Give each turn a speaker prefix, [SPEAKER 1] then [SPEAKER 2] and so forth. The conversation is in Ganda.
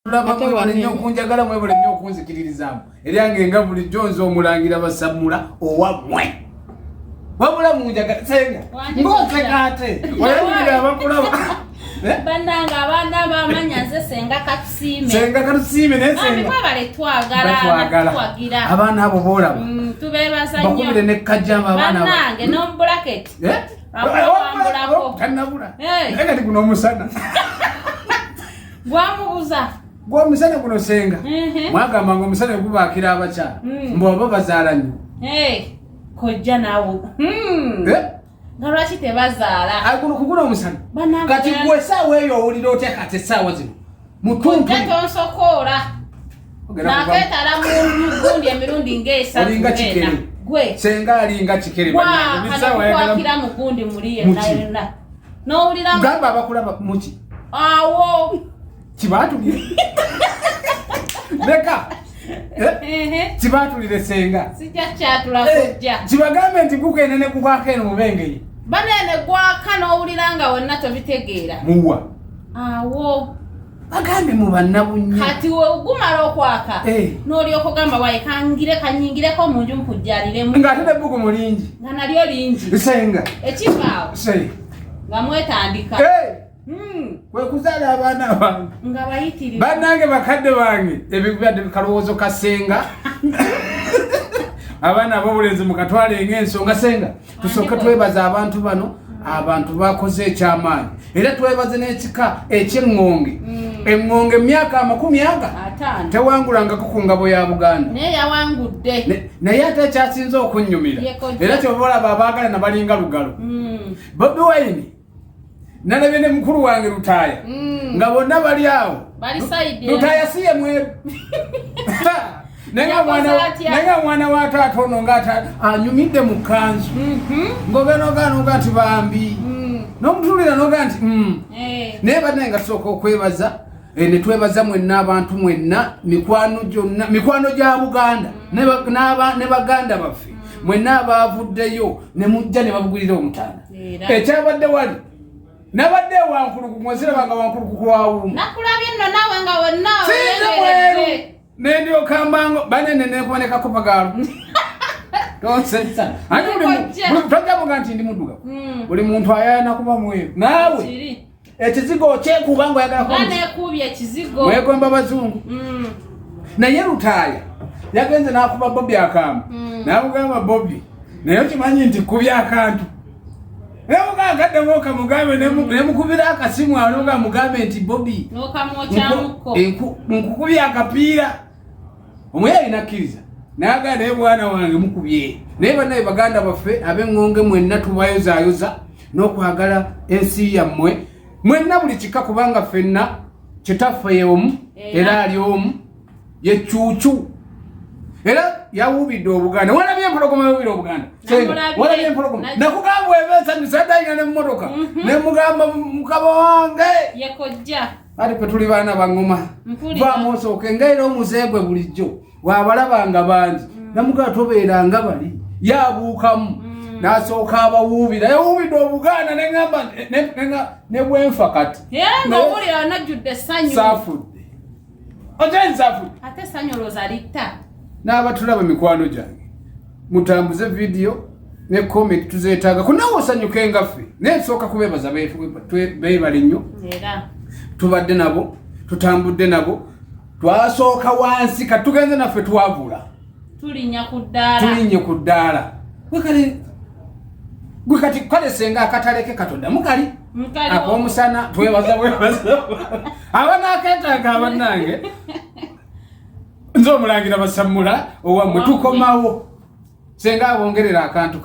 [SPEAKER 1] Tulaba mwebale nnyo kunjagala mwebale nnyo kunzikiririzamu. Eryange nga buli jonzo omulangira basamula owamwe. Wabula munjagala senga. Ng'otekate. Wayambira abakulaba.
[SPEAKER 2] Bandanga abana bamanyaze senga katusime.
[SPEAKER 1] Senga katusime ne senga.
[SPEAKER 2] Abi mwebale twagala.
[SPEAKER 1] Abana abo boolaba.
[SPEAKER 2] Tubebaza nnyo.
[SPEAKER 1] Bakubire ne kajjama abana.
[SPEAKER 2] Bannange no bracket.
[SPEAKER 1] Abulako. Tanabula. Ega ndi kuno musana.
[SPEAKER 2] Gwamubuza.
[SPEAKER 1] Gwamusana kuno senga. Mwagamba ngo musana gubakira abacha. Mbobo bazaala nnyo.
[SPEAKER 2] Kojja nawo. Ngalwaki tebazaala.
[SPEAKER 1] Akuno kuguna omusana. Kati gwe saawa eyo owulira oteka ate saawa zino. Mutuntu.
[SPEAKER 2] Kojja tonsokola. Naketala mu gundi emirundi ng'esatu.
[SPEAKER 1] Olinga kikere.
[SPEAKER 2] Gwe.
[SPEAKER 1] Senga alinga kikere.
[SPEAKER 2] Bisaawa yagala. Kwakira mu gundi muliye na. N'owulira.
[SPEAKER 1] Gamba abakulaba muki.
[SPEAKER 2] Awo.
[SPEAKER 1] Kibatulire. Leka. Kibatulire senga.
[SPEAKER 2] Sijja kyatula kujja.
[SPEAKER 1] Kibagambe nti gukenene kukwaka eno mubengeye.
[SPEAKER 2] Banene gwaka n'owulira nga wonna tobitegeera.
[SPEAKER 1] Muwa.
[SPEAKER 2] Awo.
[SPEAKER 1] Bagambe mu bannabunye.
[SPEAKER 2] Kati we ogumala okwaka. N'olyoka ogamba waye kanyingireko mu nju nkujjaliremu.
[SPEAKER 1] Ng'ate n'ebbugu mulingi.
[SPEAKER 2] Nga nalyo lingi.
[SPEAKER 1] Senga.
[SPEAKER 2] Ekivaawo.
[SPEAKER 1] Senga.
[SPEAKER 2] Nga mwetandika.
[SPEAKER 1] Kwe kuzaala abaana bange.
[SPEAKER 2] Nga bayitirivu.
[SPEAKER 1] Bannange bakadde bange. Ebibadde kalowoozo kasenga. Abaana ab'obulenzi mukatwale ng'ensonga senga. Tusooke twebaza abantu bano. Abantu bakoze ekyamaanyi. Era twebaze n'ekika eky'eŋŋonge. Eŋŋonge emyaka 50 tewangulangako ku ngabo ya Buganda.
[SPEAKER 2] Naye yawangudde.
[SPEAKER 1] Naye ate ekyasinze okunnyumira. Era kyoba olaba abaagala na balinga lugalo. Bobi Wine. Nalabye ne mukulu wange Lutaaya. Nga bonna bali awo.
[SPEAKER 2] Bali side.
[SPEAKER 1] Lutaaya siye mweru. Nenga mwana wa taata ono ngata anyumidde mu kanzu. Ngogano gati bambi. N'omutulira noga nti naye bannange tusooka okwebaza. Ne twebaza mwenna abantu mwenna mikwano gya Buganda ne Baganda baffe. Mwenna abaavuddeyo ne mujja ne babugulira omutaana. Ekyabadde wali nabadde wankulu ku mwezira banga wankulu ku kwawuma.
[SPEAKER 2] Nakulabye nno nawe nga wonna
[SPEAKER 1] oyengerere. Nende okambango banene ne kuboneka ko pagalo. Tonsensa. Ati tojja nti ndi mudduga. Buli muntu ayana kuba mweru. Nawe. Ekizigo kyekubango yagala ko.
[SPEAKER 2] Nane kubye ekizigo.
[SPEAKER 1] Mwegomba bazungu. Naye Lutaaya yagenze nakuba Bobi akamba. Namugamba Bobi. Naye kimanyi nti kubya akantu. Kadde mwoka mugambe ne mukubira akasimu alonga mugambe nti Bobi.
[SPEAKER 2] Nokamwochamuko.
[SPEAKER 1] Nkukubya akapiira. Omwe alinakkiriza. Naga naye bwana wange mukubye. Naye banaye Baganda baffe ab'eŋŋonge mwenna tubayozaayoza n'okwagala ensi yammwe. Mwenna buli kika kubanga ffenna kitaffe y'omu era ali omu ye Cuucu. Era yawubidde Obuganda. Walabye empologoma yawubidde Obuganda. Walabye empologoma. Nakugamba ebensanyusa dayina ne mmotoka. Ne mugamba mukaba wange.
[SPEAKER 2] Yekojja.
[SPEAKER 1] Ati pe tuli baana bangoma. Vaamu osooke ng'era omuzeegwe bulijjo. Waabalabanga bangi. Namugamba tobeeranga bali. Yaabuukamu. N'asooka abawuubira. Yawuubidde Obuganda ne ngamba ne bwenfa kati.
[SPEAKER 2] Nga owulira anajjudde essanyu.
[SPEAKER 1] Saafudde. Ojja nsaafudde.
[SPEAKER 2] Ate essanyu olowooza litta.
[SPEAKER 1] N'abatulaba mikwano gyange mutambuze video ne comment tuzeetaaga kunawo osanyuke nga ffe naye tusooka kubeebaza beebale nnyo tubadde nabo tutambudde nabo twasooka wansi kati tugenze naffe twavula
[SPEAKER 2] tulinye ku ddaala
[SPEAKER 1] gwe kati kale senga akataleke katonda mukali ak'omusana twebaza abanaaketaaga abannange nzo omulangira basamula owamwe tukomawo senga abongerera akantu